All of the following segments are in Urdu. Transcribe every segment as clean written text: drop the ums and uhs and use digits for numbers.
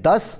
10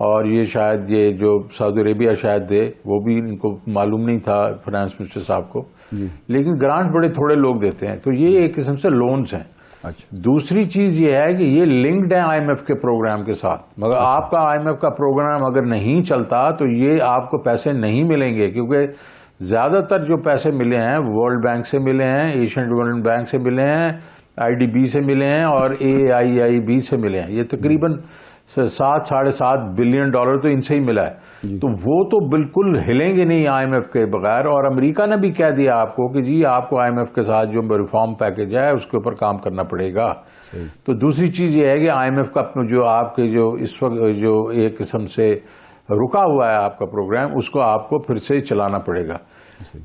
اور یہ شاید یہ جو سعودی عربیہ شاید دے، وہ بھی ان کو معلوم نہیں تھا فائنانس منسٹر صاحب کو، لیکن گرانٹ بڑے تھوڑے لوگ دیتے ہیں، تو یہ ایک قسم سے لونز ہیں۔ دوسری چیز یہ ہے کہ یہ لنکڈ ہے آئی ایم ایف کے پروگرام کے ساتھ، مگر آپ کا آئی ایم ایف کا پروگرام اگر نہیں چلتا تو یہ آپ کو پیسے نہیں ملیں گے، کیونکہ زیادہ تر جو پیسے ملے ہیں ورلڈ بینک سے ملے ہیں، ایشین ڈیولپمنٹ بینک سے ملے ہیں، آئی ڈی بی سے ملے ہیں اور AIIB سے ملے ہیں۔ یہ تقریباً 7-7.5 بلین ڈالر تو ان سے ہی ملا ہے، تو وہ تو بالکل ہلیں گے نہیں آئی ایم ایف کے بغیر۔ اور امریکہ نے بھی کہہ دیا آپ کو کہ جی آپ کو آئی ایم ایف کے ساتھ جو ریفارم پیکج ہے اس کے اوپر کام کرنا پڑے گا۔ تو دوسری چیز یہ ہے کہ آئی ایم ایف کا جو آپ کے جو اس وقت جو ایک قسم سے رکا ہوا ہے آپ کا پروگرام، اس کو آپ کو پھر سے چلانا پڑے گا۔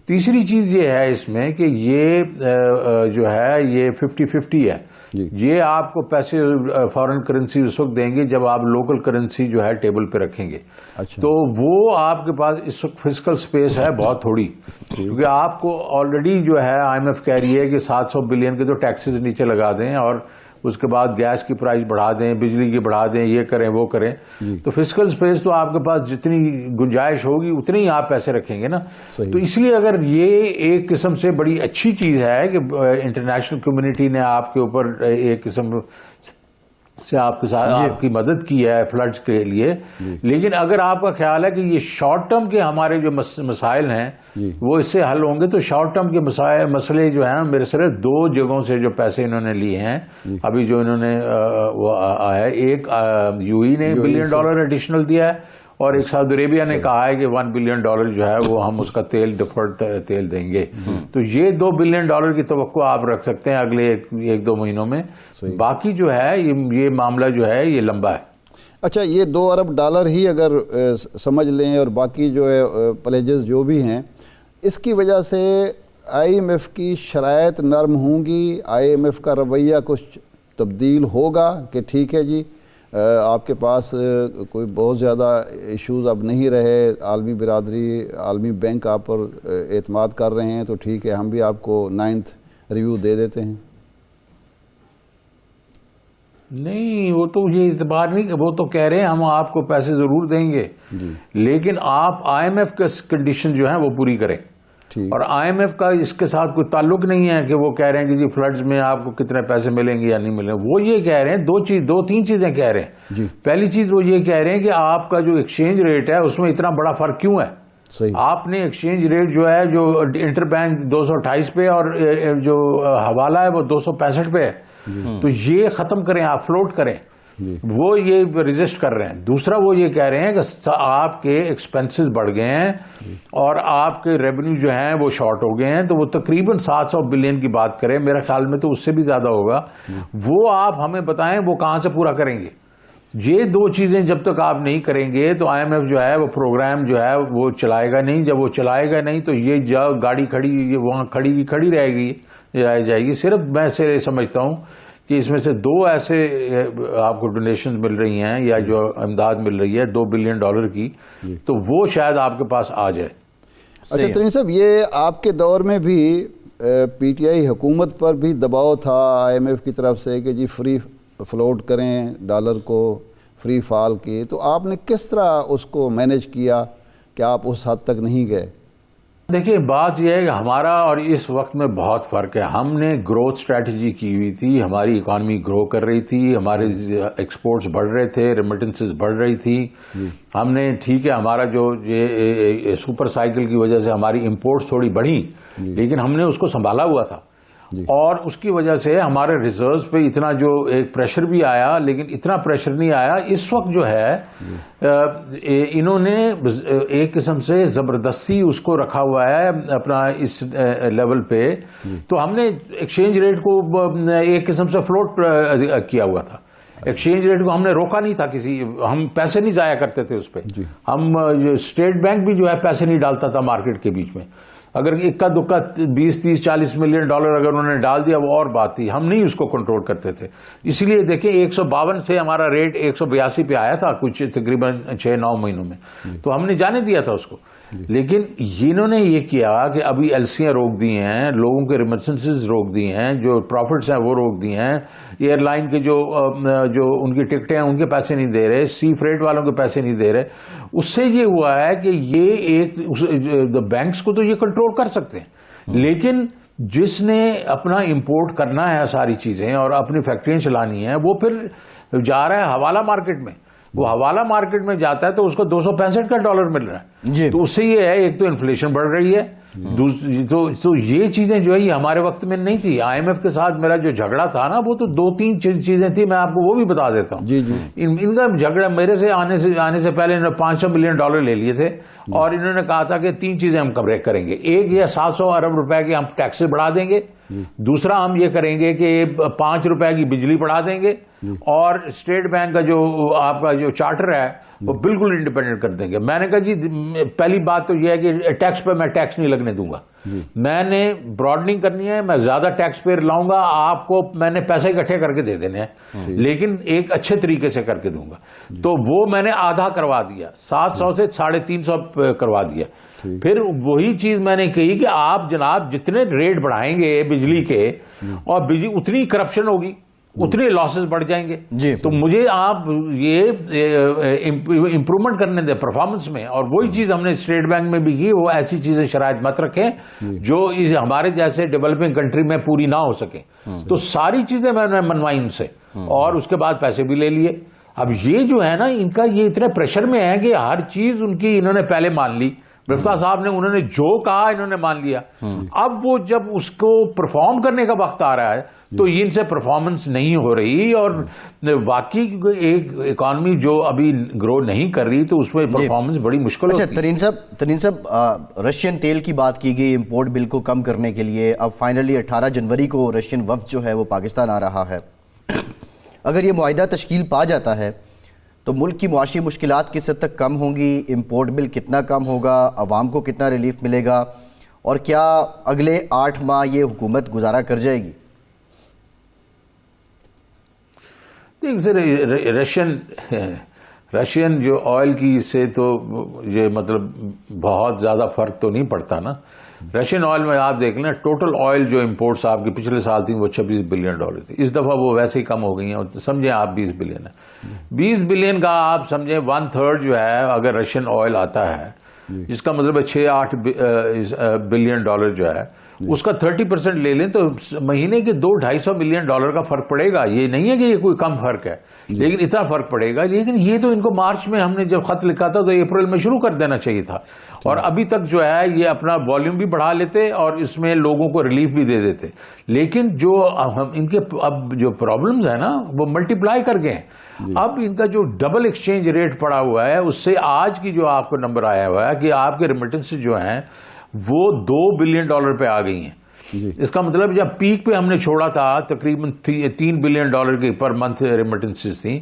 تیسری چیز یہ ہے اس میں کہ یہ جو ہے یہ 50-50 ہے، یہ آپ کو پیسے فارن کرنسی اس وقت دیں گے جب آپ لوکل کرنسی جو ہے ٹیبل پہ رکھیں گے، تو وہ آپ کے پاس اس وقت فزیکل سپیس ہے بہت تھوڑی، کیونکہ آپ کو آلریڈی جو ہے آئی ایم ایف کہہ رہی ہے کہ 700 بلین کے تو ٹیکسز نیچے لگا دیں اور اس کے بعد گیس کی پرائز بڑھا دیں، بجلی کی بڑھا دیں، یہ کریں وہ کریں، تو فزیکل سپیس تو آپ کے پاس جتنی گنجائش ہوگی اتنی ہی آپ پیسے رکھیں گے نا۔ تو اس لیے اگر یہ ایک قسم سے بڑی اچھی چیز ہے کہ انٹرنیشنل کمیونٹی نے آپ کے اوپر ایک قسم سے آپ کے ساتھ آپ کی مدد کی ہے فلڈز کے لیے، لیکن اگر آپ کا خیال ہے کہ یہ شارٹ ٹرم کے ہمارے جو مسائل ہیں وہ اس سے حل ہوں گے، تو شارٹ ٹرم کے مسئلے جو ہیں میرے صرف 2 جگہوں سے جو پیسے انہوں نے لیے ہیں ابھی جو انہوں نے وہ آیا ہے، ایک UAE نے $1 بلین ایڈیشنل دیا ہے اور ایک سعودی عربیہ نے کہا ہے کہ $1 بلین جو ہے وہ ہم اس کا تیل ڈیفرڈ تیل دیں گے، تو یہ $2 بلین کی توقع آپ رکھ سکتے ہیں اگلے 1-2 مہینوں میں۔ باقی جو ہے یہ معاملہ جو ہے یہ لمبا ہے۔ اچھا، یہ $2 ارب ہی اگر سمجھ لیں اور باقی جو ہے پلیجز جو بھی ہیں، اس کی وجہ سے آئی ایم ایف کی شرائط نرم ہوں گی، آئی ایم ایف کا رویہ کچھ تبدیل ہوگا کہ ٹھیک ہے جی آپ کے پاس کوئی بہت زیادہ ایشوز اب نہیں رہے، عالمی برادری عالمی بینک آپ پر اعتماد کر رہے ہیں، تو ٹھیک ہے ہم بھی آپ کو 9th ریویو دے دیتے ہیں؟ نہیں، وہ تو یہ اعتبار نہیں، وہ تو کہہ رہے ہیں ہم آپ کو پیسے ضرور دیں گے لیکن آپ آئی ایم ایف کے کنڈیشن جو ہیں وہ پوری کریں، اور آئی ایم ایف کا اس کے ساتھ کوئی تعلق نہیں ہے کہ وہ کہہ رہے ہیں کہ جی فلڈز میں آپ کو کتنے پیسے ملیں گے یا نہیں ملیں گے۔ وہ یہ کہہ رہے ہیں 2-3 چیزیں کہہ رہے ہیں۔ پہلی چیز وہ یہ کہہ رہے ہیں کہ آپ کا جو ایکسچینج ریٹ ہے اس میں اتنا بڑا فرق کیوں ہے؟ آپ نے ایکسچینج ریٹ جو ہے جو انٹر بینک 228 پہ اور جو حوالہ ہے وہ 265 پہ ہے، تو یہ ختم کریں، آپ فلوٹ کریں، وہ یہ ریزسٹ کر رہے ہیں۔ دوسرا وہ یہ کہہ رہے ہیں کہ آپ کے ایکسپنسز بڑھ گئے ہیں اور آپ کے ریونیو جو ہیں وہ شارٹ ہو گئے ہیں، تو وہ تقریباً 700 بلین کی بات کریں، میرے خیال میں تو اس سے بھی زیادہ ہوگا، وہ آپ ہمیں بتائیں وہ کہاں سے پورا کریں گے۔ یہ 2 چیزیں جب تک آپ نہیں کریں گے تو آئی ایم ایف جو ہے وہ پروگرام جو ہے وہ چلائے گا نہیں، جب وہ چلائے گا نہیں تو یہ گاڑی کھڑی وہاں کھڑی رہ جائے گی۔ صرف میں سے سمجھتا ہوں کہ اس میں سے 2 ایسے آپ کو ڈونیشن مل رہی ہیں یا جو امداد مل رہی ہے $2 بلین کی، تو وہ شاید آپ کے پاس آ جائے۔ اچھا ترین صاحب، یہ آپ کے دور میں بھی پی ٹی آئی حکومت پر بھی دباؤ تھا آئی ایم ایف کی طرف سے کہ جی فری فلوٹ کریں ڈالر کو، فری فال کی، تو آپ نے کس طرح اس کو مینیج کیا کہ آپ اس حد تک نہیں گئے؟ دیکھیے بات یہ ہے کہ ہمارا اور اس وقت میں بہت فرق ہے۔ ہم نے گروتھ اسٹریٹجی کی ہوئی تھی، ہماری اکانومی گرو کر رہی تھی، ہمارے ایکسپورٹس بڑھ رہے تھے، ریمیٹنسز بڑھ رہی تھی، ہم نے ٹھیک ہے ہمارا جو یہ سپر سائیکل کی وجہ سے ہماری امپورٹس تھوڑی بڑھی، لیکن ہم نے اس کو سنبھالا ہوا تھا، اور اس کی وجہ سے ہمارے ریزروز پہ اتنا جو ایک پریشر بھی آیا، لیکن اتنا پریشر نہیں آیا۔ اس وقت جو ہے انہوں نے ایک قسم سے زبردستی اس کو رکھا ہوا ہے اپنا اس لیول پہ، تو ہم نے ایکسچینج ریٹ کو ایک قسم سے فلوٹ کیا ہوا تھا، ایکسچینج ریٹ کو ہم نے روکا نہیں تھا، ہم پیسے نہیں ضائع کرتے تھے اس پہ، ہم اسٹیٹ بینک بھی جو ہے پیسے نہیں ڈالتا تھا مارکیٹ کے بیچ میں، اگر اکا دکا 20-30-40 ملین ڈالر اگر انہوں نے ڈال دیا وہ اور بات تھی, ہم نہیں اس کو کنٹرول کرتے تھے. اسی لیے دیکھیں 152 سے ہمارا ریٹ 182 پہ آیا تھا کچھ تقریباً 6-9 مہینوں میں, تو ہم نے جانے دیا تھا اس کو. لیکن انہوں نے یہ کیا کہ ابھی ایلسیاں روک دی ہیں, لوگوں کے ریمیٹنسز روک دی ہیں, جو پروفٹس ہیں وہ روک دی ہیں, ایئر لائن کے جو ان کی ٹکٹیں ہیں ان کے پیسے نہیں دے رہے, سی فریٹ والوں کے پیسے نہیں دے رہے. اس سے یہ ہوا ہے کہ یہ ایک بینکس کو تو یہ کنٹرول کر سکتے ہیں, لیکن جس نے اپنا امپورٹ کرنا ہے ساری چیزیں اور اپنی فیکٹریاں چلانی ہیں وہ پھر جا رہا ہے حوالہ مارکیٹ میں. وہ حوالہ مارکیٹ میں جاتا ہے تو اس کو $265 مل رہا ہے. تو اس سے یہ ہے, ایک تو انفلیشن بڑھ رہی ہے, تو یہ چیزیں جو ہے یہ ہمارے وقت میں نہیں تھی. IMF کے ساتھ میرا جو جھگڑا تھا نا وہ تو 2-3 چیزیں تھی, میں آپ کو وہ بھی بتا دیتا ہوں. ان کا جھگڑا میرے سے آنے سے پہلے انہوں نے $500 ملین لے لیے تھے اور انہوں نے کہا تھا کہ 3 چیزیں ہم کور کریں گے. ایک یہ 700 ارب روپے کے ہم ٹیکس بڑھا دیں گے, دوسرا ہم یہ کریں گے کہ 5 روپے کی بجلی بڑھا دیں گے, اور اسٹیٹ بینک کا جو آپ کا جو چارٹر ہے وہ بالکل انڈیپینڈنٹ کر دیں گے. میں نے کہا جی پہلی بات تو یہ ہے کہ ٹیکس پہ میں ٹیکس نہیں لگنے دوں گا, میں نے براڈنگ کرنی ہے, میں زیادہ ٹیکس پیئر لاؤں گا, آپ کو میں نے پیسے اکٹھے کر کے دے دینے ہیں لیکن ایک اچھے طریقے سے کر کے دوں گا. تو وہ میں نے آدھا کروا دیا, 700 سے 350 کروا دیا. پھر وہی چیز میں نے کہی کہ آپ جناب جتنے ریٹ بڑھائیں گے بجلی کے, اور بجلی اتنی کرپشن ہوگی, اتنے لاسز بڑھ جائیں گے. تو مجھے آپ یہ امپرومنٹ کرنے دیں پرفارمنس میں, اور وہی چیز ہم نے اسٹیٹ بینک میں بھی کی. وہ ایسی چیزیں شرائط مت رکھیں جو ہمارے جیسے ڈیولپنگ کنٹری میں پوری نہ ہو سکیں. تو ساری چیزیں میں نے منوائی ان سے, اور اس کے بعد پیسے بھی لے لیے. اب یہ جو ہے نا ان کا یہ اتنے پریشر میں ہے کہ ہر چیز ان کی انہوں نے پہلے مان لی. مفتاح صاحب نے انہوں نے جو کہا انہوں نے مان لیا. اب وہ جب اس کو پرفارم کرنے کا وقت آ رہا ہے تو ان سے پرفارمنس نہیں ہو رہی, اور واقعی ایک اکانومی جو ابھی گرو نہیں کر رہی تو اس میں پرفارمنس بڑی مشکل ہوتی ہے. ترین صاحب, رشین تیل کی بات کی گئی امپورٹ بل کو کم کرنے کے لیے. اب فائنلی 18 جنوری کو رشین وفد جو ہے وہ پاکستان آ رہا ہے. اگر یہ معاہدہ تشکیل پا جاتا ہے تو ملک کی معاشی مشکلات کس حد تک کم ہوں گی, امپورٹ بل کتنا کم ہوگا, عوام کو کتنا ریلیف ملے گا, اور کیا اگلے 8 ماہ یہ حکومت گزارا کر جائے گی؟ دیکھ سر, رشین جو آئل کی سے تو یہ مطلب بہت زیادہ فرق تو نہیں پڑتا نا. رشین آئل میں آپ دیکھ لیں ٹوٹل آئل جو امپورٹس آپ کے پچھلے سال تھی وہ $26 بلین تھی. اس دفعہ وہ ویسے ہی کم ہو گئی ہیں, سمجھیں آپ 20 بلین ہے. 20 بلین کا آپ سمجھیں 1/3 جو ہے اگر رشین آئل آتا ہے, جس کا مطلب ہے $6-8 بلین جو ہے, اس کا 30% لے لیں تو مہینے کے $200-250 ملین کا فرق پڑے گا. یہ نہیں ہے کہ یہ کوئی کم فرق ہے, لیکن اتنا فرق پڑے گا. لیکن یہ تو ان کو مارچ میں ہم نے جب خط لکھا تھا تو اپریل میں شروع کر دینا چاہیے تھا, اور ابھی تک جو ہے یہ اپنا والیوم بھی بڑھا لیتے اور اس میں لوگوں کو ریلیف بھی دے دیتے. لیکن جو ان کے اب جو پرابلمز ہیں نا وہ ملٹیپلائی کر گئے ہیں. اب ان کا جو ڈبل ایکسچینج ریٹ پڑا ہوا ہے اس سے آج کی جو آپ کو نمبر آیا ہوا ہے کہ آپ کے ریمیٹنس جو ہیں وہ $2 بلین پہ آ گئی ہیں. اس کا مطلب جب پیک پہ ہم نے چھوڑا تھا تقریباً $3 بلین کی پر منتھ ریمیٹنسز تھیں,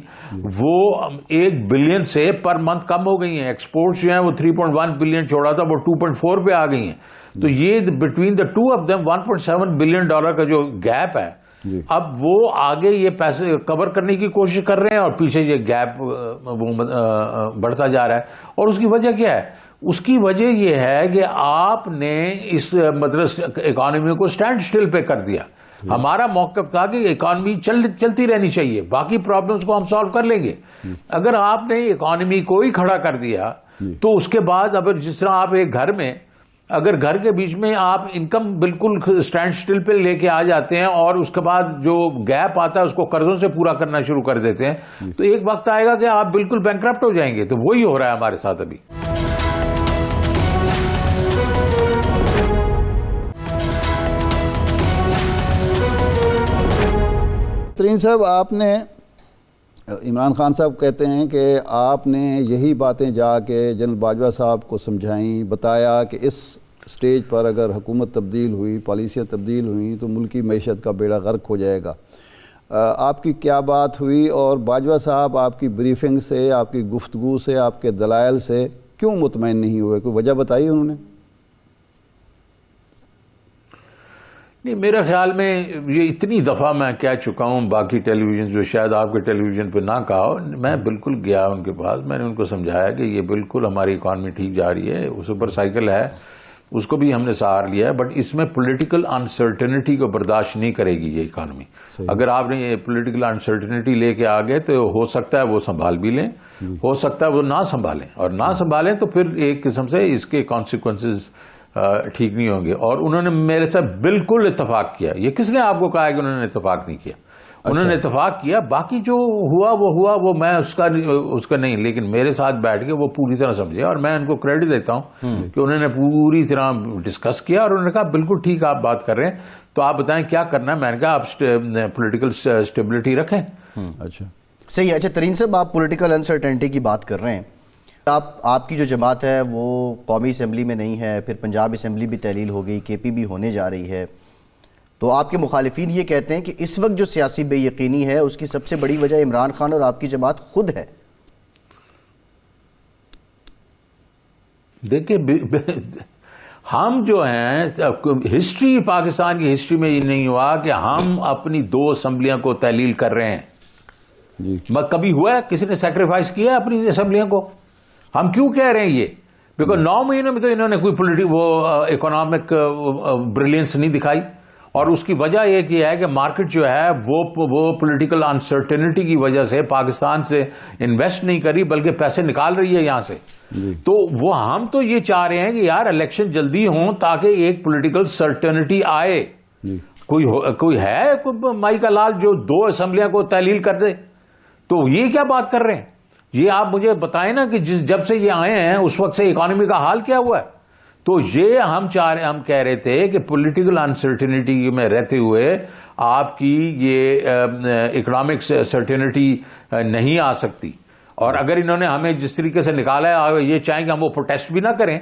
وہ $1 بلین سے پر منتھ کم ہو گئی ہیں. ایکسپورٹس جو ہیں وہ 3.1 بلین چھوڑا تھا وہ 2.4 پہ آ گئی ہیں. تو یہ between the two of them $1.7 billion کا جو گیپ ہے, اب وہ آگے یہ پیسے کور کرنے کی کوشش کر رہے ہیں اور پیچھے یہ گیپ بڑھتا جا رہا ہے. اور اس کی وجہ کیا ہے؟ اس کی وجہ یہ ہے کہ آپ نے اس مطلب اکانومی کو سٹینڈ سٹل پہ کر دیا. ہمارا موقف تھا کہ اکانومی چلتی رہنی چاہیے, باقی پرابلمز کو ہم سالو کر لیں گے. اگر آپ نے اکانومی کو ہی کھڑا کر دیا تو اس کے بعد اب جس طرح آپ ایک گھر میں اگر گھر کے بیچ میں آپ انکم بالکل سٹینڈ سٹل پہ لے کے آ جاتے ہیں اور اس کے بعد جو گیپ آتا ہے اس کو قرضوں سے پورا کرنا شروع کر دیتے ہیں تو ایک وقت آئے گا کہ آپ بالکل بینکرپٹ ہو جائیں گے. تو وہی ہو رہا ہے ہمارے ساتھ ابھی. ترین صاحب, آپ نے عمران خان صاحب کہتے ہیں کہ آپ نے یہی باتیں جا کے جنرل باجوہ صاحب کو سمجھائیں, بتایا کہ اس سٹیج پر اگر حکومت تبدیل ہوئی, پالیسیاں تبدیل ہوئیں تو ملکی معیشت کا بیڑا غرق ہو جائے گا. آپ کی کیا بات ہوئی, اور باجوہ صاحب آپ کی بریفنگ سے, آپ کی گفتگو سے, آپ کے دلائل سے کیوں مطمئن نہیں ہوئے؟ کوئی وجہ بتائی انہوں نے؟ نہیں، میرے خیال میں یہ اتنی دفعہ میں کہہ چکا ہوں باقی ٹیلی ویژن جو شاید آپ کے ٹیلی ویژن پہ نہ کہا ہو، میں بالکل گیا ان کے پاس، میں نے ان کو سمجھایا کہ یہ بالکل ہماری اکانومی ٹھیک جا رہی ہے، سپر سائیکل ہے، اس کو بھی ہم نے سہار لیا ہے، بٹ اس میں پولیٹیکل انسرٹنٹی کو برداشت نہیں کرے گی یہ اکانومی. اگر آپ نے یہ پولیٹیکل انسرٹنٹی لے کے آگے تو ہو سکتا ہے وہ سنبھال بھی لیں، ہو سکتا ہے وہ نہ سنبھالیں، اور نہ سنبھالیں تو پھر ایک قسم سے اس کے کانسیکوینسز ٹھیک نہیں ہوں گے. اور انہوں نے میرے ساتھ بالکل اتفاق کیا. یہ کس نے آپ کو کہا ہے کہ انہوں نے اتفاق نہیں کیا؟ انہوں نے اتفاق کیا، باقی جو ہوا وہ میں اس کا نہیں، لیکن میرے ساتھ بیٹھ کے وہ پوری طرح سمجھے، اور میں ان کو کریڈٹ دیتا ہوں کہ انہوں نے پوری طرح ڈسکس کیا، اور انہوں نے کہا بالکل ٹھیک آپ بات کر رہے ہیں، تو آپ بتائیں کیا کرنا ہے. میں نے کہا آپ پولیٹیکل اسٹیبلٹی رکھیں. اچھا صحیح ہے. اچھا ترین صاحب، آپ پولیٹیکل انسرٹنٹی کی بات کر رہے ہیں، آپ کی جو جماعت ہے وہ قومی اسمبلی میں نہیں ہے، پھر پنجاب اسمبلی بھی تحلیل ہو گئی، کے پی بھی ہونے جا رہی ہے، تو آپ کے مخالفین یہ کہتے ہیں کہ اس وقت جو سیاسی بے یقینی ہے اس کی سب سے بڑی وجہ عمران خان اور آپ کی جماعت خود ہے. دیکھیں ہم جو ہیں، ہسٹری پاکستان کی ہسٹری میں یہ نہیں ہوا کہ ہم اپنی 2 اسمبلیاں کو تحلیل کر رہے ہیں. کبھی ہوا ہے کسی نے سیکریفائس کیا ہے اپنی اسمبلیوں کو؟ ہم کیوں کہہ رہے ہیں یہ؟ بیکاز 9 مہینوں میں تو انہوں نے کوئی وہ اکنامک بریلینس نہیں دکھائی، اور اس کی وجہ ایک یہ ہے کہ مارکیٹ جو ہے وہ پولیٹیکل انسرٹنٹی کی وجہ سے پاکستان سے انویسٹ نہیں کری بلکہ پیسے نکال رہی ہے یہاں سے. تو وہ ہم تو یہ چاہ رہے ہیں کہ یار الیکشن جلدی ہوں تاکہ ایک پولیٹیکل سرٹنٹی آئے. کوئی ہے مائی کا لال جو 2 اسمبلیاں کو تحلیل کر دے؟ تو یہ کیا بات کر رہے ہیں؟ یہ آپ مجھے بتائیں نا کہ جب سے یہ آئے ہیں اس وقت سے اکانومی کا حال کیا ہوا ہے. تو یہ ہم کہہ رہے تھے کہ پولیٹیکل انسرٹنٹی میں رہتے ہوئے آپ کی یہ اکنامک سرٹنٹی نہیں آ سکتی. اور اگر انہوں نے ہمیں جس طریقے سے نکالا ہے، یہ چاہیں کہ ہم وہ پروٹیسٹ بھی نہ کریں،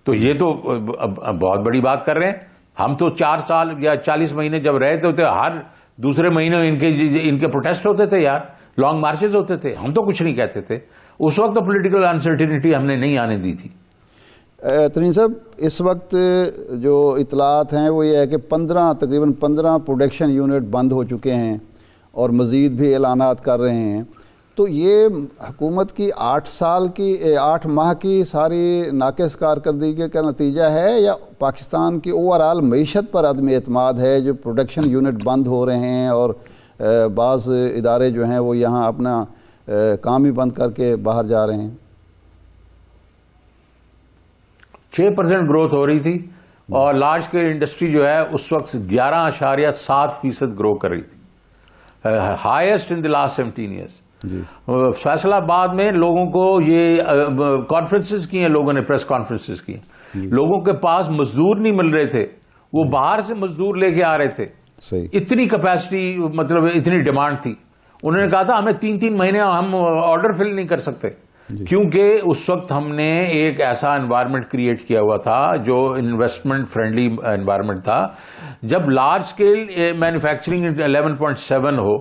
تو یہ تو بہت بڑی بات کر رہے ہیں. ہم تو 4 سال یا 40 مہینے جب رہے تھے ہر دوسرے مہینے ان کے پروٹیسٹ ہوتے تھے یار، لانگ مارچز ہوتے تھے، ہم تو کچھ نہیں کہتے تھے. اس وقت تو پولیٹیکل انسرٹنٹی ہم نے نہیں آنے دی تھی. ترین صاحب، اس وقت جو اطلاعات ہیں وہ یہ ہے کہ تقریباً 15 پروڈکشن یونٹ بند ہو چکے ہیں اور مزید بھی اعلانات کر رہے ہیں. تو یہ حکومت کی 8 ماہ کی ساری ناقص کارکردگی کا نتیجہ ہے، یا پاکستان کی اوور آل معیشت پر عدم اعتماد ہے جو پروڈکشن یونٹ بند ہو رہے ہیں اور بعض ادارے جو ہیں وہ یہاں اپنا کام ہی بند کر کے باہر جا رہے ہیں؟ 6% گروتھ ہو رہی تھی، اور لارج اسکیل انڈسٹری جو ہے اس وقت 11.7% گرو کر رہی تھی، highest in the last 17 years. Faisal آباد میں لوگوں کو یہ کانفرنسز کی ہیں، لوگوں نے پریس کانفرنسز کی ہیں، لوگوں کے پاس مزدور نہیں مل رہے تھے، وہ باہر سے مزدور لے کے آ رہے تھے. اتنی کیپیسٹی، مطلب اتنی ڈیمانڈ تھی. انہوں نے کہا تھا ہمیں 3 مہینے ہم آرڈر فل نہیں کر سکتے، کیونکہ اس وقت ہم نے ایک ایسا انوائرمنٹ کریٹ کیا ہوا تھا جو انویسٹمنٹ فرینڈلی انوائرمنٹ تھا. جب لارج اسکیل مینوفیکچرنگ 11.7 ہو،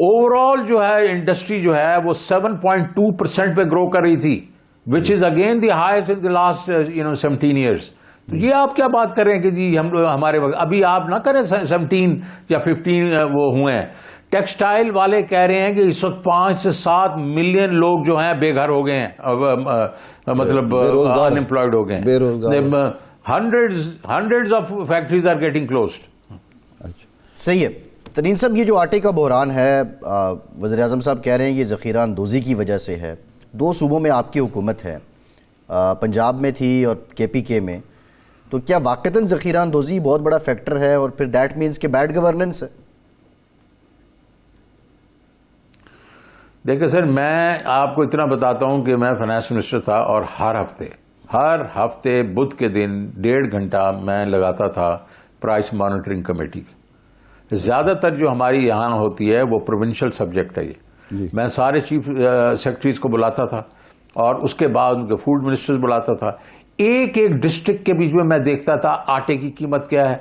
اوور آل جو ہے انڈسٹری جو ہے وہ 7.2% پہ گرو کر رہی تھی، which is again the highest in the last 17 years. تو یہ آپ کیا بات کر رہے ہیں کہ جی ہمارے وقت، ابھی آپ نہ کریں 17 یا 15 وہ ہوئے ہیں. ٹیکسٹائل والے کہہ رہے ہیں کہ اس وقت 5 سے 7 ملین لوگ جو ہیں بے گھر ہو گئے ہیں، مطلب ان امپلائڈ ہو گئے ہیں. Hundreds of factories are getting closed. صحیح ہے. ترین صاحب، یہ جو آٹے کا بحران ہے، وزیر اعظم صاحب کہہ رہے ہیں یہ ذخیرہ اندوزی کی وجہ سے ہے. 2 صوبوں میں آپ کی حکومت ہے، پنجاب میں تھی اور KPK میں، تو کیا واقعتاً ذخیرہ اندوزی بہت بڑا فیکٹر ہے اور پھر دیٹ مینس کہ بیڈ گورننس ہے؟ دیکھیں سر، میں آپ کو اتنا بتاتا ہوں کہ میں فائنانس منسٹر تھا، اور ہر ہفتے بدھ کے دن 1.5 گھنٹہ میں لگاتا تھا پرائس مانیٹرنگ کمیٹی. زیادہ تر جو ہماری یہاں ہوتی ہے وہ پروونشل سبجیکٹ ہے. یہ میں سارے چیف سیکرٹریز کو بلاتا تھا، اور اس کے بعد ان کے فوڈ منسٹرز بلاتا تھا. ایک ڈسٹرکٹ کے بیچ میں میں دیکھتا تھا آٹے کی قیمت کیا ہے،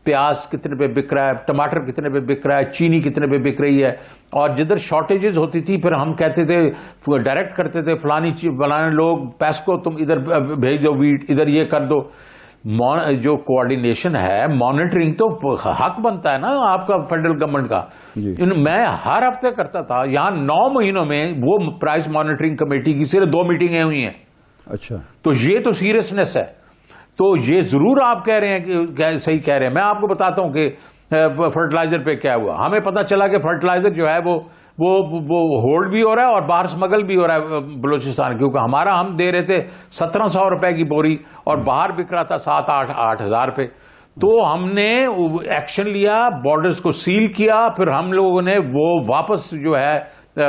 پیاز کتنے پہ بک رہا ہے، ٹماٹر کتنے پہ بک رہا ہے، چینی کتنے پہ بک رہی ہے. اور جدھر شارٹیجز ہوتی تھی پھر ہم کہتے تھے، ڈائریکٹ کرتے تھے فلانی چیز، فلانے لوگ پیسکو تم ادھر بھیج دو ویٹ، ادھر یہ کر دو. جو کوآرڈینیشن ہے، مانیٹرنگ تو حق بنتا ہے نا آپ کا فیڈرل گورنمنٹ کا. میں ہر ہفتے کرتا تھا. یہاں 9 مہینوں میں وہ پرائس مانیٹرنگ کمیٹی کی صرف 2 میٹنگیں ہوئی ہیں. اچھا، تو یہ تو سیریسنس ہے. تو یہ ضرور آپ کہہ رہے ہیں کہ صحیح کہہ رہے ہیں. میں آپ کو بتاتا ہوں کہ فرٹیلائزر پہ کیا ہوا. ہمیں پتا چلا کہ فرٹیلائزر جو ہے وہ ہولڈ بھی ہو رہا ہے اور باہر سمگل بھی ہو رہا ہے بلوچستان, کیونکہ ہمارا ہم دے رہے تھے 1700 روپے کی بوری اور باہر بک رہا تھا 7-8 ہزار پہ. تو ہم نے ایکشن لیا, بارڈرز کو سیل کیا, پھر ہم لوگوں نے وہ واپس جو ہے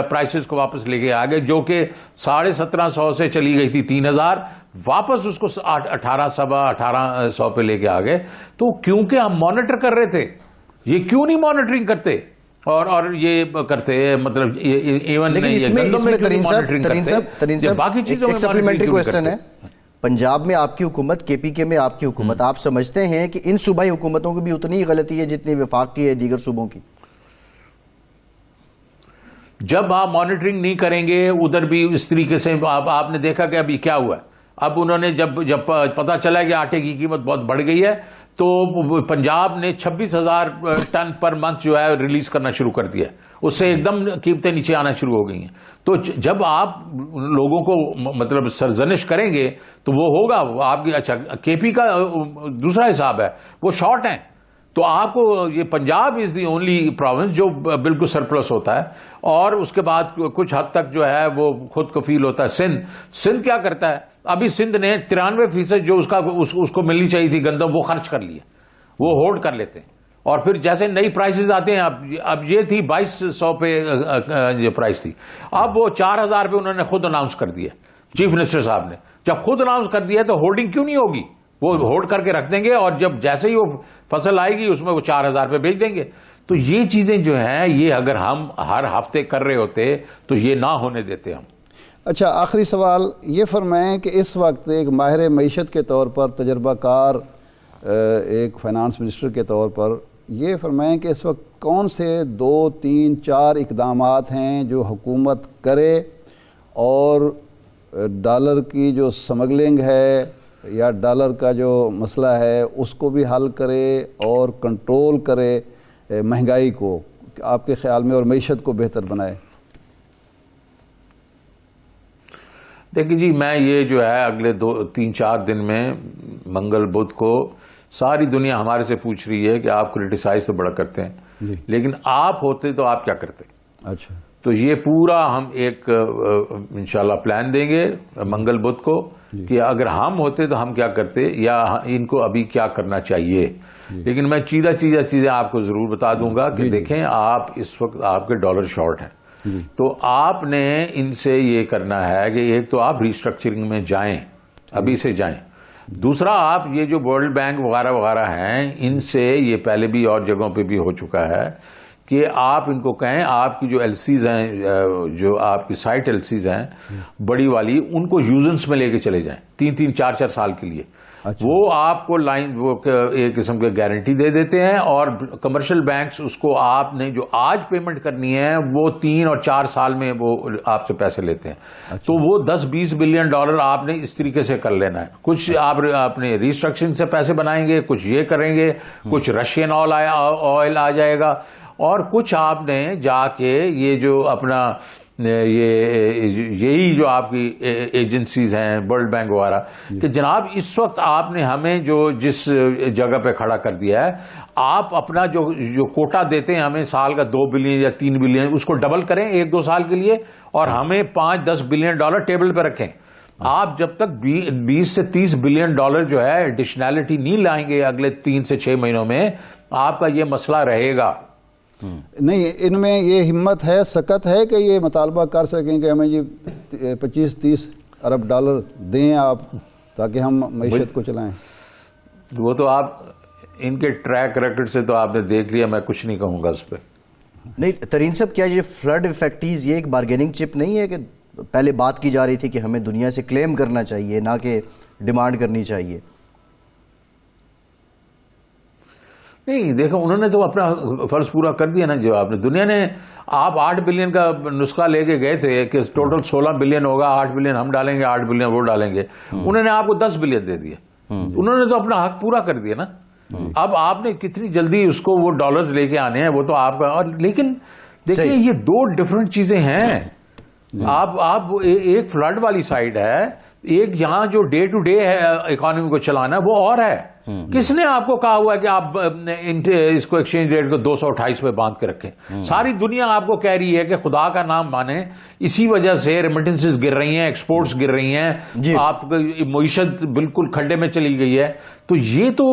پرائسز کو واپس لے کے آگے, جو کہ 1750 سے چلی گئی تھی 3000, واپس اس کو 1800 پہ لے کے آگے. تو کیونکہ ہم مانیٹر کر رہے تھے. یہ کیوں نہیں مانیٹرنگ کرتے اور یہ کرتے, مطلب ایون باقی چیزوں میں سپلیمنٹری کویسچن ہے. پنجاب میں آپ کی حکومت, کے پی کے میں آپ کی حکومت, آپ سمجھتے ہیں کہ ان صوبائی حکومتوں کی بھی اتنی غلطی ہے جتنی وفاق کی ہے دیگر صوبوں کی؟ جب آپ مانیٹرنگ نہیں کریں گے ادھر بھی اس طریقے سے, آپ نے دیکھا کہ ابھی کیا ہوا ہے. اب انہوں نے جب پتا چلا کہ آٹے کی قیمت بہت بڑھ گئی ہے تو پنجاب نے 26,000 ٹن پر منتھ جو ہے ریلیز کرنا شروع کر دیا. اس سے ایک دم قیمتیں نیچے آنا شروع ہو گئی ہیں. تو جب آپ لوگوں کو مطلب سرزنش کریں گے تو وہ ہوگا. آپ کی اچھا کے پی کا دوسرا حساب ہے, وہ شارٹ ہیں. تو آپ کو یہ پنجاب از دی اونلی پروونس جو بالکل سرپلس ہوتا ہے, اور اس کے بعد کچھ حد تک جو ہے وہ خود کفیل ہوتا ہے. سندھ کیا کرتا ہے, ابھی سندھ نے 93% جو اس کو ملنی چاہیے تھی گندم وہ خرچ کر لیا, وہ ہولڈ کر لیتے ہیں. اور پھر جیسے نئی پرائسز آتے ہیں, اب یہ تھی 2200 پہ یہ پرائس تھی, اب وہ 4000 پہ انہوں نے خود اناؤنس کر دیا. چیف منسٹر صاحب نے جب خود اناؤنس کر دیا تو ہولڈنگ کیوں نہیں ہوگی؟ وہ ہولڈ کر کے رکھ دیں گے, اور جب جیسے ہی وہ فصل آئے گی اس میں وہ 4000 پہ بیچ دیں گے. تو یہ چیزیں جو ہیں, یہ اگر ہم ہر ہفتے کر رہے ہوتے تو یہ نہ ہونے دیتے ہم. اچھا, آخری سوال یہ فرمائیں کہ اس وقت ایک ماہر معیشت کے طور پر, تجربہ کار ایک فائنانس منسٹر کے طور پر, یہ فرمائیں کہ اس وقت کون سے 2, 3, 4 اقدامات ہیں جو حکومت کرے اور ڈالر کی جو سمگلنگ ہے یا ڈالر کا جو مسئلہ ہے اس کو بھی حل کرے اور کنٹرول کرے مہنگائی کو, آپ کے خیال میں, اور معیشت کو بہتر بنائے؟ دیکھیں جی, میں یہ جو ہے اگلے 2-3-4 دن میں منگل بدھ کو ساری دنیا ہمارے سے پوچھ رہی ہے کہ آپ کرٹیسائز تو بڑا کرتے ہیں لیکن آپ ہوتے تو آپ کیا کرتے. اچھا, تو یہ پورا ہم ایک انشاءاللہ پلان دیں گے منگل بدھ کو کہ اگر ہم ہوتے تو ہم کیا کرتے, یا ان کو ابھی کیا کرنا چاہیے. لیکن میں چیزیں آپ کو ضرور بتا دوں گا کہ دیکھیں, آپ اس وقت آپ کے ڈالر شارٹ ہیں, تو آپ نے ان سے یہ کرنا ہے کہ ایک تو آپ ریسٹرکچرنگ میں جائیں, ابھی سے جائیں. دوسرا, آپ یہ جو ورلڈ بینک وغیرہ ہیں, ان سے یہ پہلے بھی اور جگہوں پہ بھی ہو چکا ہے کہ آپ ان کو کہیں آپ کی جو ایل سیز ہیں, جو آپ کی سائٹ ایل سیز ہیں بڑی والی, ان کو یوزنس میں لے کے چلے جائیں 3-3, 4-4 سال کے لیے. وہ آپ کو وہ ایک قسم کے گارنٹی دے دیتے ہیں, اور کمرشل بینکس اس کو آپ نے جو آج پیمنٹ کرنی ہے وہ 3 اور 4 سال میں وہ آپ سے پیسے لیتے ہیں. تو وہ 10-20 بلین ڈالر آپ نے اس طریقے سے کر لینا ہے. کچھ آپ اپنے ریسٹرکچرنگ سے پیسے بنائیں گے, کچھ یہ کریں گے, کچھ رشین آئل آ جائے گا, اور کچھ آپ نے جا کے یہ جو اپنا یہی جو آپ کی ایجنسیز ہیں ورلڈ بینک وغیرہ, کہ جناب اس وقت آپ نے ہمیں جو جس جگہ پہ کھڑا کر دیا ہے, آپ اپنا جو کوٹا دیتے ہیں ہمیں سال کا 2 بلین یا 3 بلین, اس کو ڈبل کریں 1-2 سال کے لیے, اور ہمیں 5-10 بلین ڈالر ٹیبل پہ رکھیں. آپ جب تک 20 سے 30 بلین ڈالر جو ہے ایڈیشنلٹی نہیں لائیں گے اگلے 3 سے 6 مہینوں میں, آپ کا یہ مسئلہ رہے گا. نہیں, ان میں یہ ہمت ہے, سکت ہے کہ یہ مطالبہ کر سکیں کہ ہمیں یہ 25-30 ارب ڈالر دیں آپ تاکہ ہم معیشت کو چلائیں؟ وہ تو آپ ان کے ٹریک ریکارڈ سے تو آپ نے دیکھ لیا, میں کچھ نہیں کہوں گا اس پہ. نہیں ترین صاحب, کیا یہ فلڈ فیکٹریز یہ ایک بارگیننگ چپ نہیں ہے کہ پہلے بات کی جا رہی تھی کہ ہمیں دنیا سے کلیم کرنا چاہیے نہ کہ ڈیمانڈ کرنی چاہیے؟ نہیں, دیکھو انہوں نے تو اپنا فرض پورا کر دیا نا. جو آپ نے دنیا نے, آپ 8 بلین کا نسخہ لے کے گئے تھے کہ ٹوٹل 16 بلین ہوگا, 8 بلین ہم ڈالیں گے, 8 بلین وہ ڈالیں گے. انہوں نے آپ کو 10 بلین دے دیے. انہوں نے تو اپنا حق پورا کر دیا نا. اب آپ نے کتنی جلدی اس کو وہ ڈالرز لے کے آنے ہیں وہ تو آپ کا. اور لیکن دیکھیں یہ دو ڈفرنٹ چیزیں ہیں. آپ ایک فلڈ والی سائڈ ہے, ایک یہاں جو ڈے ٹو ڈے ہے اکانومی کو چلانا وہ اور ہے. کس نے آپ کو کہا ہوا ہے کہ آپ اس کو ایکسچینج ریٹ کو 228 پہ باندھ کے رکھیں؟ ساری دنیا آپ کو کہہ رہی ہے کہ خدا کا نام مانیں, اسی وجہ سے ریمیٹنسز گر رہی ہیں, ایکسپورٹس گر رہی ہیں, آپ معیشت بالکل کھڈے میں چلی گئی ہے. تو یہ تو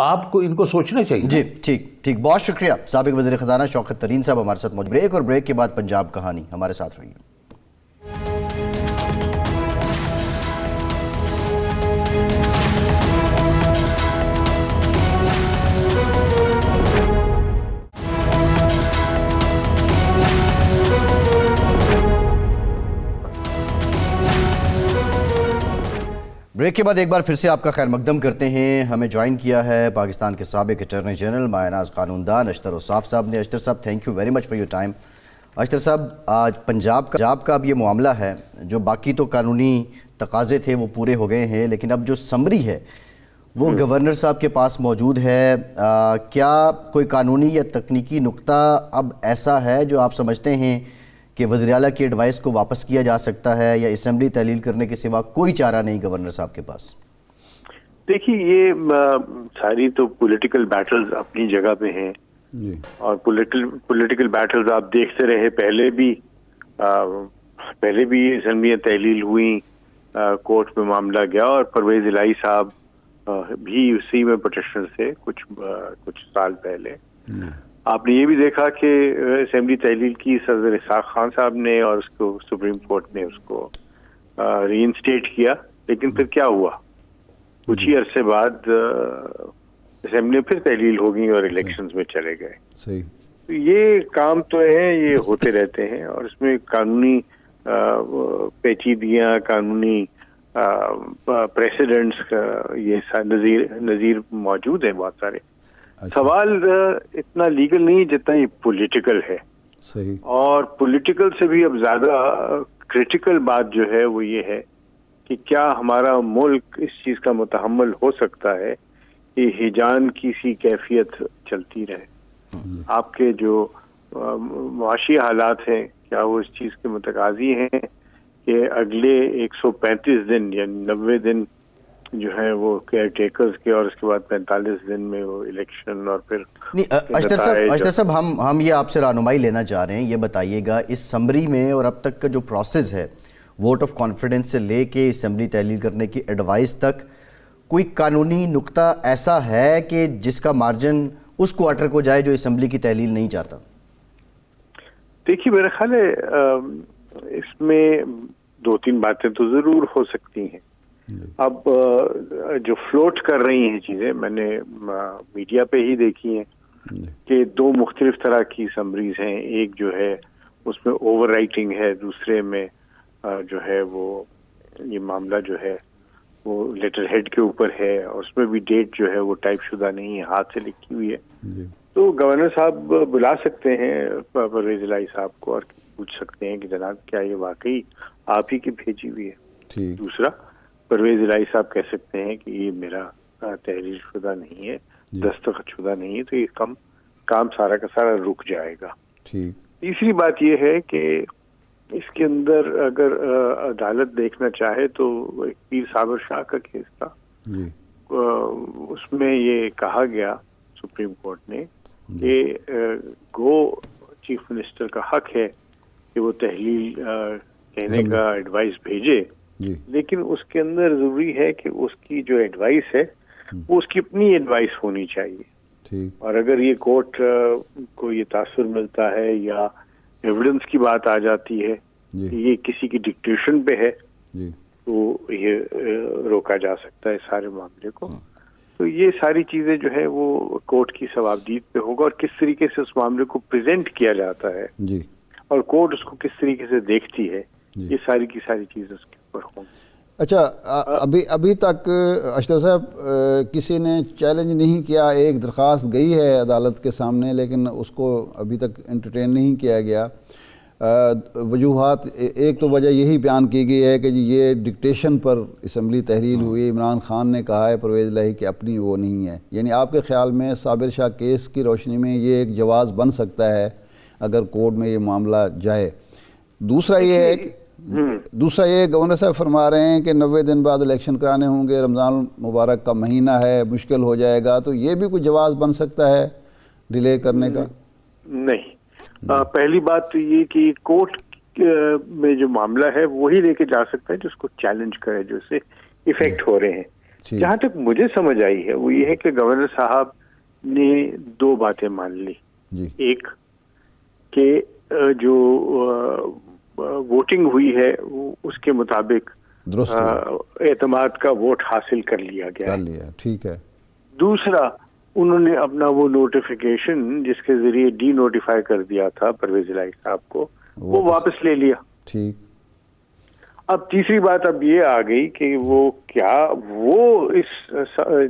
آپ کو ان کو سوچنا چاہیے. جی ٹھیک, بہت شکریہ. سابق وزیر خزانہ شوکت ترین صاحب ہمارے ساتھ موجود. بریک, اور بریک کے بعد پنجاب کہانی. ہمارے ساتھ رہیے. بریک کے بعد ایک بار پھر سے آپ کا خیر مقدم کرتے ہیں. ہمیں جوائن کیا ہے پاکستان کے سابق اٹارنی جنرل ماہ ناز قانون دان اشتر اوصاف صاحب نے. اشتر صاحب, thank you very much for your time. اشتر صاحب, آج پنجاب کا اب یہ معاملہ ہے, جو باقی تو قانونی تقاضے تھے وہ پورے ہو گئے ہیں, لیکن اب جو سمری ہے وہ گورنر صاحب کے پاس موجود ہے. کیا کوئی قانونی یا تکنیکی نقطہ اب ایسا ہے جو آپ سمجھتے ہیں کہ وزیراعلیٰ کی ایڈوائس کو واپس کیا جا سکتا ہے, یا اسمبلی تحلیل کرنے کے سوا کوئی چارہ نہیں گورنر صاحب کے پاس؟ دیکھیے, یہ ساری تو پولیٹیکل بیٹلز اپنی جگہ پہ ہیں, اور پولیٹیکل بیٹلز آپ دیکھتے رہے. پہلے بھی اسمبلیاں تحلیل ہوئیں, کورٹ میں معاملہ گیا, اور پرویز الہی صاحب بھی اسی میں پٹیشنر تھے کچھ سال پہلے. آپ نے یہ بھی دیکھا کہ اسمبلی تحلیل کی صدر اسحاق خان صاحب نے, اور اس کو سپریم کورٹ نے اس کو ری انسٹیٹ کیا. لیکن پھر کیا ہوا, کچھ ہی عرصے بعد اسمبلی پھر تحلیل ہو گئی اور الیکشنز میں چلے گئے. صحیح. یہ کام تو ہے, یہ ہوتے رہتے ہیں, اور اس میں قانونی پیچیدگیاں, قانونی پریسیڈنٹس یہ نظیر موجود ہیں بہت سارے. سوال اتنا لیگل نہیں جتنا یہ پولیٹیکل ہے. صحیح. اور پولیٹیکل سے بھی اب زیادہ کریٹیکل بات جو ہے وہ یہ ہے کہ کیا ہمارا ملک اس چیز کا متحمل ہو سکتا ہے کہ ہجان کی سی کیفیت چلتی رہے. آپ کے جو معاشی حالات ہیں کیا وہ اس چیز کے متقاضی ہیں کہ اگلے 135 دن یا 90 دن جو ہے وہ کیئر ٹیکرز کے, اور اس کے بعد 45 دن میں وہ الیکشن, اور پھر اشتر صاحب ہم یہ آپ سے رہنمائی لینا چاہ رہے ہیں. یہ بتائیے گا, اس سمری میں اور اب تک کا جو پروسیس ہے, ووٹ آف کانفیڈنس سے لے کے اسمبلی تحلیل کرنے کی ایڈوائس تک, کوئی قانونی نقطہ ایسا ہے کہ جس کا مارجن اس کوارٹر کو جائے جو اسمبلی کی تحلیل نہیں چاہتا؟ دیکھیے, میرا خیال ہے اس میں 2-3 باتیں تو ضرور ہو سکتی ہیں. اب جو فلوٹ کر رہی ہیں چیزیں, میں نے میڈیا پہ ہی دیکھی ہیں کہ 2 مختلف طرح کی سمریز ہیں. ایک جو ہے اس میں اوور رائٹنگ ہے, دوسرے میں جو ہے وہ یہ معاملہ جو ہے وہ لیٹر ہیڈ کے اوپر ہے, اور اس میں بھی ڈیٹ جو ہے وہ ٹائپ شدہ نہیں ہے, ہاتھ سے لکھی ہوئی ہے. تو گورنر صاحب بلا سکتے ہیں پرویز الہی صاحب کو, اور پوچھ سکتے ہیں کہ جناب کیا یہ واقعی آپ ہی کی بھیجی ہوئی ہے. دوسرا, پرویز الہی صاحب کہہ سکتے ہیں کہ یہ میرا تحریر شدہ نہیں ہے, دستخط شدہ نہیں ہے, تو یہ کام سارا کا سارا رک جائے گا. تیسری بات یہ ہے کہ اس کے اندر اگر عدالت دیکھنا چاہے تو ایک پیر صابر شاہ کا کیس تھا, اس میں یہ کہا گیا سپریم کورٹ نے کہ گو چیف منسٹر کا حق ہے کہ وہ تحلیل کہنے کا ایڈوائس بھیجے, لیکن اس کے اندر ضروری ہے کہ اس کی جو ایڈوائس ہے وہ اس کی اپنی ایڈوائس ہونی چاہیے. اور اگر یہ کورٹ کو یہ تاثر ملتا ہے یا ایویڈنس کی بات آ جاتی ہے کہ یہ کسی کی ڈکٹیشن پہ ہے, تو یہ روکا جا سکتا ہے سارے معاملے کو. تو یہ ساری چیزیں جو ہے وہ کورٹ کی ثوابدید پہ ہوگا, اور کس طریقے سے اس معاملے کو پریزنٹ کیا جاتا ہے اور کورٹ اس کو کس طریقے سے دیکھتی ہے, یہ ساری کی ساری چیزیں اس کے اوپر ہوں. اچھا, ابھی تک اشتر صاحب کسی نے چیلنج نہیں کیا. ایک درخواست گئی ہے عدالت کے سامنے, لیکن اس کو ابھی تک انٹرٹین نہیں کیا گیا. وجوہات، ایک تو وجہ یہی بیان کی گئی ہے کہ جی یہ ڈکٹیشن پر اسمبلی تحلیل ہوئی، عمران خان نے کہا ہے پرویز الہی کہ اپنی وہ نہیں ہے. یعنی آپ کے خیال میں صابر شاہ کیس کی روشنی میں یہ ایک جواز بن سکتا ہے اگر کورٹ میں یہ معاملہ جائے. دوسرا یہ ہے کہ گورنر صاحب فرما رہے ہیں کہ 90 دن بعد الیکشن کرانے ہوں گے، رمضان المبارک کا مہینہ ہے، مشکل ہو جائے گا، تو یہ بھی کوئی جواز بن سکتا ہے ڈیلے کرنے کا؟ نہیں. پہلی بات تو یہ کہ کورٹ میں جو معاملہ ہے وہی لے کے جا سکتا ہے جو اس کو چیلنج کرے، جو اسے افیکٹ ہو رہے ہیں. جہاں تک مجھے سمجھ آئی ہے وہ یہ ہے کہ گورنر صاحب نے 2 باتیں مان لی. ایک کہ جو ووٹنگ ہوئی ہے اس کے مطابق اعتماد کا ووٹ حاصل کر لیا گیا. ٹھیک ہے. دوسرا، انہوں نے اپنا وہ نوٹیفیکیشن جس کے ذریعے ڈی نوٹیفائی کر دیا تھا پرویز الہی صاحب کو، وہ واپس لے لیا. ٹھیک. اب تیسری بات اب یہ آ گئی کہ وہ کیا وہ اس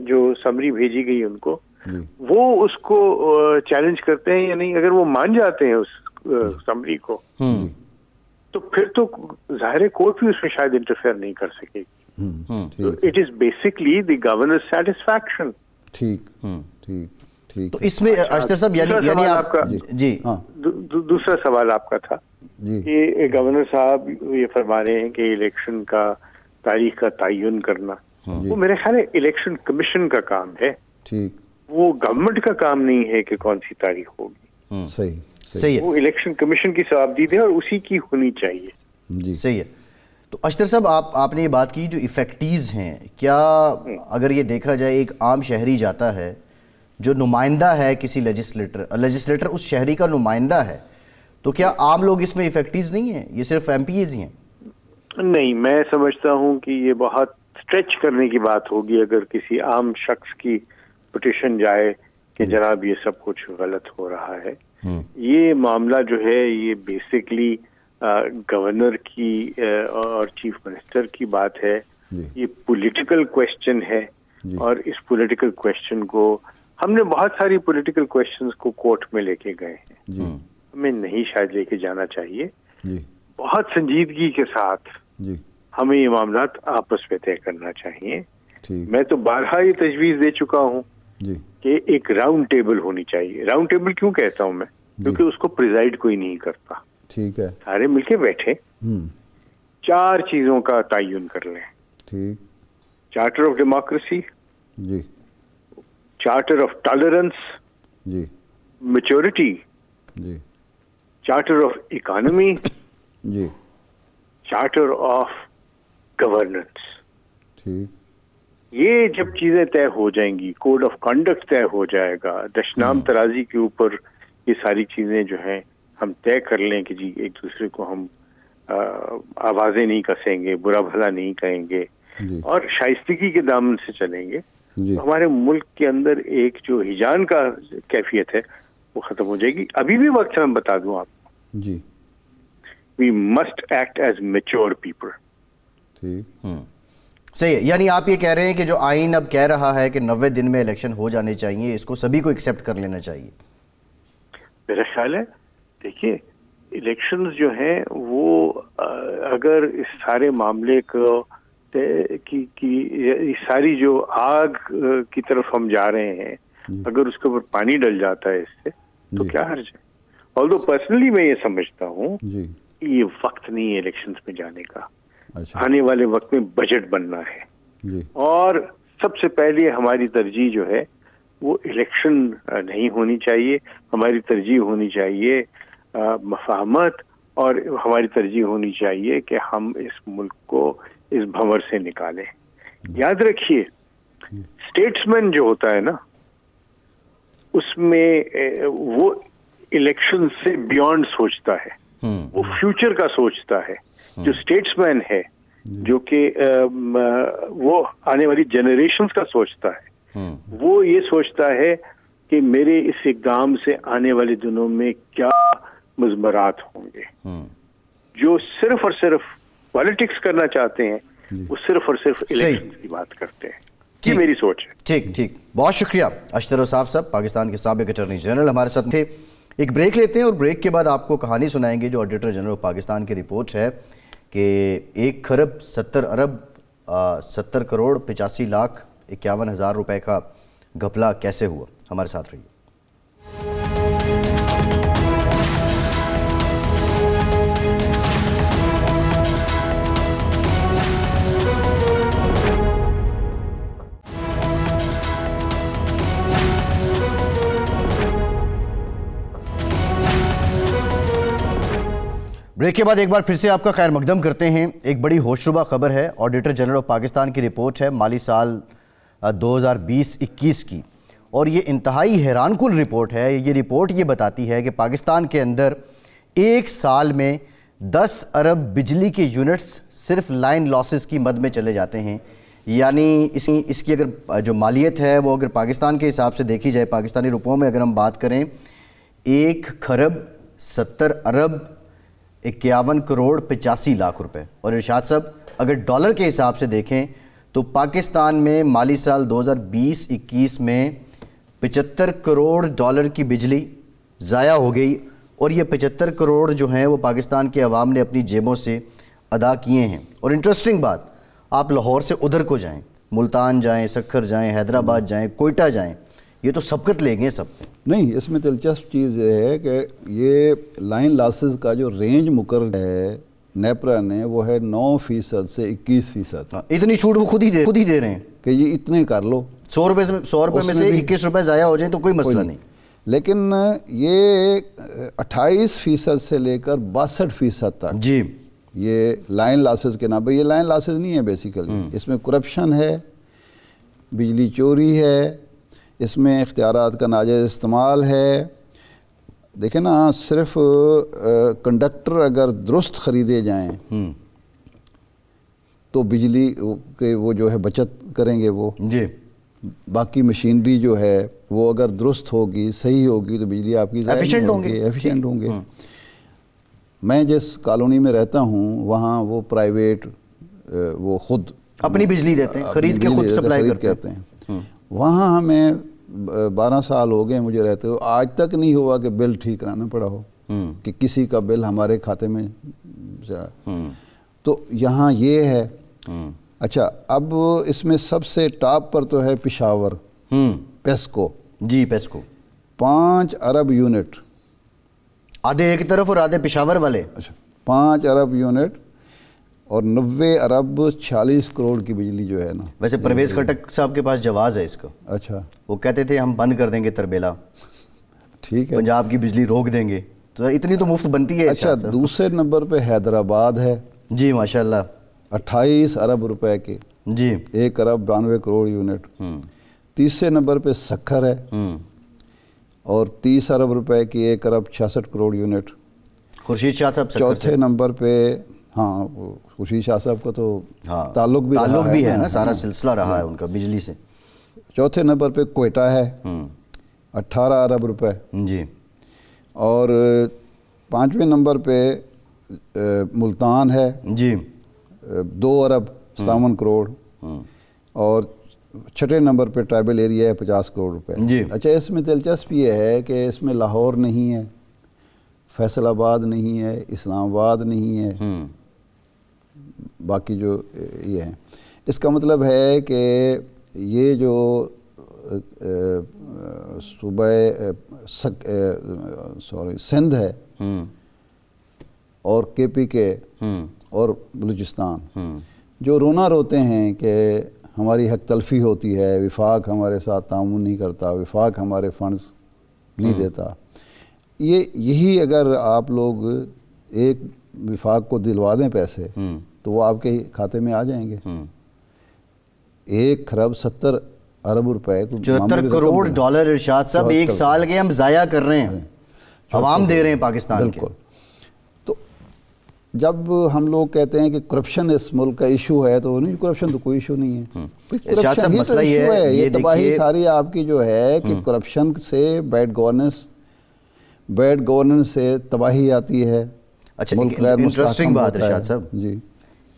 جو سمری بھیجی گئی ان کو وہ اس کو چیلنج کرتے ہیں یا نہیں. اگر وہ مان جاتے ہیں اس سمری کو تو پھر تو ظاہر کورٹ بھی اس میں شاید انٹرفیئر نہیں کر سکے گی. It is basically the governor satisfaction. ٹھیک ٹھیک ٹھیک. تو اس میں اشتر صاحب یعنی آپ کا دوسرا سوال آپ کا تھا کہ گورنر صاحب یہ فرما رہے ہیں کہ الیکشن کا تاریخ کا تعین کرنا وہ میرے خیال ہے الیکشن کمیشن کا کام ہے. ٹھیک. وہ گورنمنٹ کا کام نہیں ہے کہ کون سی تاریخ ہوگی. صحیح. وہ الیکشن کمیشن کی ثوابدید ہے اور اسی کی ہونی چاہیے. جی صحیح ہے. تو اشتر صاحب آپ نے یہ بات کی جو ایفیکٹیز ہیں، کیا اگر یہ دیکھا جائے ایک عام شہری جاتا ہے جو نمائندہ ہے کسی لیجسلیٹر اس شہری کا نمائندہ ہے، تو کیا عام لوگ اس میں ایفیکٹیز نہیں ہیں، یہ صرف ایم پی ایز ہی ہیں؟ نہیں، میں سمجھتا ہوں کہ یہ بہت اسٹریچ کرنے کی بات ہوگی اگر کسی عام شخص کی پٹیشن جائے کہ جناب یہ سب کچھ غلط ہو رہا ہے. یہ معاملہ جو ہے یہ بیسکلی گورنر کی اور چیف منسٹر کی بات ہے. یہ پولیٹیکل کویسچن ہے اور اس پولیٹیکل کویسچن کو ہم نے بہت ساری پولیٹیکل کویسچنز کو کورٹ میں لے کے گئے ہیں. ہمیں نہیں شاید لے کے جانا چاہیے. بہت سنجیدگی کے ساتھ ہمیں یہ معاملات آپس میں طے کرنا چاہیے. میں تو بارہا یہ تجویز دے چکا ہوں کہ ایک راؤنڈ ٹیبل ہونی چاہیے. راؤنڈ ٹیبل کیوں کہتا ہوں میں؟ کیونکہ اس کو پریزائڈ کوئی نہیں کرتا. ٹھیک ہے. سارے مل کے بیٹھے 4 چیزوں کا تعین کر لیں. ٹھیک. چارٹر آف ڈیموکریسی، جی. چارٹر آف ٹالرنس، جی. میچورٹی، جی. چارٹر آف اکانومی، جی. Charter of governance. ٹھیک. یہ جب چیزیں طے ہو جائیں گی، کوڈ آف کنڈکٹ طے ہو جائے گا، دشنام ترازی کے اوپر یہ ساری چیزیں جو ہیں ہم طے کر لیں کہ جی ایک دوسرے کو ہم آوازیں نہیں کسیں گے، برا بھلا نہیں کہیں گے اور شائستگی کے دامن سے چلیں گے، ہمارے ملک کے اندر ایک جو ہجان کا کیفیت ہے وہ ختم ہو جائے گی. ابھی بھی وقت میں بتا دوں آپ کو، جی. We must act as mature people. ٹھیک. صحیح ہے. یعنی آپ یہ کہہ رہے ہیں کہ جو آئین اب کہہ رہا ہے کہ 90 دن میں الیکشن ہو جانے چاہیے، اس کو سبھی کو ایکسیپٹ کر لینا چاہیے. میرا خیال ہے دیکھیے الیکشنز جو ہیں وہ اگر اس سارے معاملے کو کی ساری جو آگ کی طرف ہم جا رہے ہیں، اگر اس کے اوپر پانی ڈل جاتا ہے اس سے تو کیا حرج ہے. آلدو پرسنلی میں یہ سمجھتا ہوں کہ یہ وقت نہیں ہے الیکشنز میں جانے کا. آنے والے وقت میں بجٹ بننا ہے اور سب سے پہلے ہماری ترجیح جو ہے وہ الیکشن نہیں ہونی چاہیے. ہماری ترجیح ہونی چاہیے مفاہمت اور ہماری ترجیح ہونی چاہیے کہ ہم اس ملک کو اس بھنور سے نکالیں. یاد رکھیے اسٹیٹسمین جو ہوتا ہے نا اس میں وہ الیکشن سے بیونڈ سوچتا ہے، وہ فیوچر کا سوچتا ہے. جو اسٹیٹسمین ہے جو کہ وہ آنے والی جنریشنز کا سوچتا ہے، وہ یہ سوچتا ہے کہ میرے اس اقدام سے آنے والے دنوں میں کیا مضمرات ہوں گے. جو صرف اور صرف پالیٹکس کرنا چاہتے ہیں وہ صرف اور صرف الیکشن کی بات کرتے ہیں. یہ میری سوچ ہے. ٹھیک. بہت شکریہ اشتر صاحب. پاکستان کے سابق اٹارنی جنرل ہمارے ساتھ تھے. ایک بریک لیتے ہیں اور بریک کے بعد آپ کو کہانی سنائیں گے جو آڈیٹر جنرل آف پاکستان کی رپورٹ ہے کہ 1,70,70 کروڑ 85,51,000 روپے کا گھپلا کیسے ہوا. ہمارے ساتھ رہیے. بریک کے بعد ایک بار پھر سے آپ کا خیر مقدم کرتے ہیں. ایک بڑی ہوشربا خبر ہے. آڈیٹر جنرل آف پاکستان کی رپورٹ ہے مالی سال 2020-21 کی, اور یہ انتہائی حیران کن رپورٹ ہے. یہ رپورٹ یہ بتاتی ہے کہ پاکستان کے اندر ایک سال میں 10 ارب بجلی کے یونٹس صرف لائن لاسز کی مد میں چلے جاتے ہیں. یعنی اس کی اگر جو مالیت ہے وہ اگر پاکستان کے حساب سے دیکھی جائے, پاکستانی روپوں میں اگر ہم بات کریں, 1,70,70,51 کروڑ 85 لاکھ روپے. اور ارشاد صاحب اگر ڈالر کے حساب سے دیکھیں تو پاکستان میں مالی سال 2020-21 میں 75 کروڑ ڈالر کی بجلی ضائع ہو گئی, اور یہ 75 کروڑ جو ہیں وہ پاکستان کے عوام نے اپنی جیبوں سے ادا کیے ہیں. اور انٹرسٹنگ بات, آپ لاہور سے ادھر کو جائیں, ملتان جائیں, سکھر جائیں, حیدرآباد جائیں, کوئٹہ جائیں, یہ تو سبقت لے گئے سب. نہیں, اس میں دلچسپ چیز یہ ہے کہ یہ لائن لاسز کا جو رینج مقرر ہے نیپرا نے وہ ہے 9% سے 21%. اتنی چھوٹ وہ خود ہی دے رہے ہیں کہ یہ اتنے کر لو, 100 روپے میں سے 21 روپے ضائع ہو جائیں تو کوئی مسئلہ نہیں. لیکن یہ 28% سے لے کر 62% تک جی یہ لائن لاسز کے نام پہ, یہ لائن لاسز نہیں ہے بیسیکلی, اس میں کرپشن ہے, بجلی چوری ہے, اس میں اختیارات کا ناجائز استعمال ہے. دیکھیں نا, صرف کنڈکٹر اگر درست خریدے جائیں تو بجلی کے وہ جو ہے بچت کریں گے وہ. جی باقی مشینری جو ہے وہ اگر درست ہوگی, صحیح ہوگی, تو بجلی آپ کی ایفیشینٹ ہوں گے. میں جس کالونی میں رہتا ہوں وہاں وہ پرائیویٹ وہ خود اپنی بجلی دیتے ہیں, خرید کے خود سپلائی کرتے ہیں. وہاں ہمیں 12 سال ہو گئے مجھے رہتے ہو, آج تک نہیں ہوا کہ بل ٹھیک کرانا پڑا ہو, کہ کسی کا بل ہمارے کھاتے میں جائے. تو یہاں یہ ہے. اچھا, اب اس میں سب سے ٹاپ پر تو ہے پشاور, پیسکو. جی پیسکو 5 ارب یونٹ, آدھے ایک طرف اور آدھے پشاور والے. اچھا 5 ارب یونٹ اور 90 ارب 46 کروڑ کی بجلی جو ہے نا. ویسے پرویز خٹک صاحب کے پاس جواز ہے اس کا. اچھا, وہ کہتے تھے ہم بند کر دیں گے تربیلا, ٹھیک ہے, پنجاب کی بجلی روک دیں گے, تو اتنی تو مفت بنتی ہے. اچھا, دوسرے نمبر پہ حیدرآباد ہے. جی ماشاءاللہ 28 ارب روپے کے. جی 1 ارب 92 کروڑ یونٹ. تیسرے نمبر پہ سکھر ہے, اور 30 ارب روپے کی 1 ارب 66 کروڑ یونٹ. خورشید شاہ صاحب چوتھے نمبر پہ, ہاں خورشید شاہ صاحب کا تو تعلق بھی ہے نا, سارا سلسلہ رہا ہے ان کا بجلی سے. چوتھے نمبر پہ کوئٹہ ہے 18 ارب روپے. جی, اور 5ویں نمبر پہ ملتان ہے. جی 2 ارب 57 کروڑ. اور 6 نمبر پہ ٹرائبل ایریا ہے 50 کروڑ روپے. جی اچھا, اس میں دلچسپ یہ ہے کہ اس میں لاہور نہیں ہے, فیصل آباد نہیں ہے, اسلام آباد نہیں ہے, باقی جو یہ ہیں. اس کا مطلب ہے کہ یہ جو صوبہ سندھ ہے اور کے پی کے اور بلوچستان جو رونا روتے ہیں کہ ہماری حق تلفی ہوتی ہے, وفاق ہمارے ساتھ تعاون نہیں کرتا, وفاق ہمارے فنڈز نہیں دیتا, یہی اگر آپ لوگ ایک وفاق کو دلوا دیں پیسے تو وہ آپ کے کھاتے میں آ جائیں گے. 1 ارب 70 ارب روپے, 74 کروڑ ڈالر ارشاد صاحب ایک سال کے ہم ضائع کر رہے ہیں, عوام دے رہے ہیں پاکستان کے. بالکل. تو جب ہم لوگ کہتے ہیں کہ کرپشن اس ملک کا ایشو ہے, تو نہیں, کرپشن تو کوئی ایشو نہیں ہے. کرپشن ہی تو ایشو ہے. یہ تباہی ساری آپ کی جو ہے کہ کرپشن سے بیڈ گورننس سے تباہی آتی ہے. اچھا, انٹرسٹنگ بات ارشاد صاحب, جی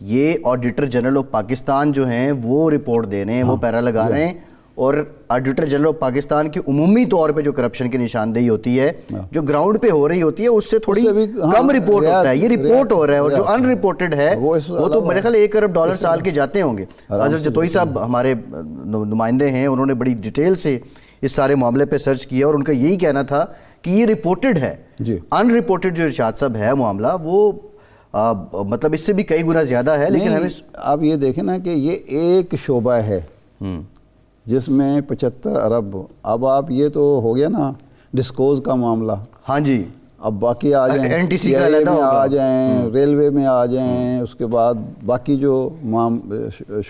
یہ آڈیٹر جنرل آف پاکستان جو ہیں وہ رپورٹ دے رہے ہیں, وہ پیرا لگا رہے ہیں, اور آڈیٹر جنرل آف پاکستان کی عمومی طور پہ جو کرپشن کی نشاندہی ہوتی ہے جو گراؤنڈ پہ ہو رہی ہوتی ہے اس سے تھوڑی کم رپورٹ ہوتا ہے. یہ رپورٹ ہو رہا ہے اور جو ان رپورٹڈ ہے وہ تو میرے خیال $1 ارب سال کے جاتے ہوں گے. حضرت جتوئی صاحب ہمارے نمائندے ہیں, انہوں نے بڑی ڈیٹیل سے اس سارے معاملے پہ سرچ کیا اور ان کا یہی کہنا تھا کہ یہ رپورٹڈ ہے. ان رپورٹڈ جو ارشاد صاحب ہے معاملہ وہ مطلب اس سے بھی کئی گنا زیادہ ہے. لیکن ہمیں آپ یہ دیکھیں نا کہ یہ ایک شعبہ ہے جس میں 75 ارب. اب آپ یہ تو ہو گیا نا ڈسکوز کا معاملہ. ہاں جی, اب باقی آ جائیں NTC کا CIA علیحدہ میں ہوگا, آ جائیں, ریلوے میں آ جائیں, اس کے بعد باقی جو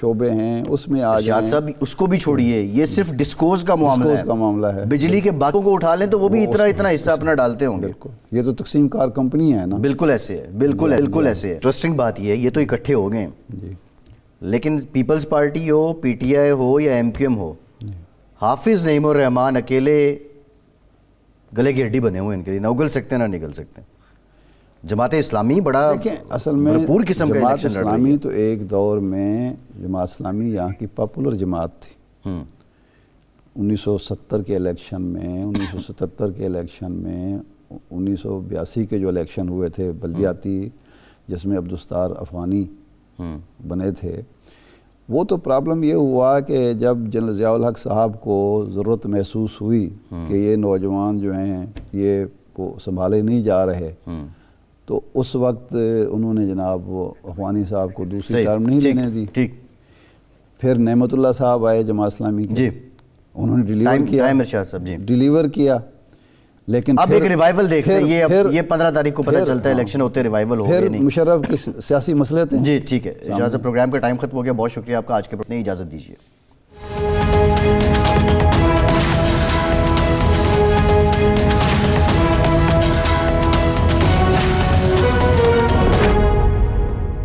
شعبے ہیں اس میں آ جائیں. صاحب اس کو بھی چھوڑیے, یہ صرف ڈسکوز کا معاملہ ہے. بجلی کے باقوں کو اٹھا لیں تو وہ بھی اتنا حصہ اپنا ڈالتے ہوں گے. بالکل, یہ تو تقسیم کار کمپنی ہے نا. بالکل ایسے ہے, بالکل ایسے ہے. انٹرسٹنگ بات یہ ہے یہ تو اکٹھے ہو گئے ہیں, لیکن پیپلز پارٹی ہو, PTI ہو یا MQM ہو, حافظ نعیم الرحمان اکیلے گلے کی ہڈی بنے ہوئے ان کے لیے, نہ اگل سکتے نہ نکل سکتے. جماعت اسلامی بڑا اصل میں بھرپور قسم کا جماعت الیکشن لڑ رہی اسلامی ہے. تو ایک دور میں جماعت اسلامی یہاں کی پاپولر جماعت تھی. 1970 کے الیکشن میں, 1977 کے الیکشن میں, 1982 کے جو الیکشن ہوئے تھے بلدیاتی جس میں عبدالستار افغانی بنے تھے, وہ تو پرابلم یہ ہوا کہ جب جنرل ضیاء الحق صاحب کو ضرورت محسوس ہوئی کہ یہ نوجوان جو ہیں یہ وہ سنبھالے نہیں جا رہے, تو اس وقت انہوں نے جناب افغانی صاحب کو دوسری ٹرم نہیں لینے دی. پھر نعمت اللہ صاحب آئے جماعت اسلامی کے, انہوں نے ڈیلیور کیا. لیکن اب ایک ریوائیول دیکھتے ہیں, یہ 15 تاریخ کو پتہ چلتا ہے الیکشن ہوتے ریوائیول ہو گئے نہیں. مشرف کی سیاسی مسئلے تھے. جی ٹھیک ہے, اجازت, پروگرام کا ٹائم ختم ہو گیا. بہت شکریہ آپ کا, آج کے پروگرام میں اجازت دیجیے.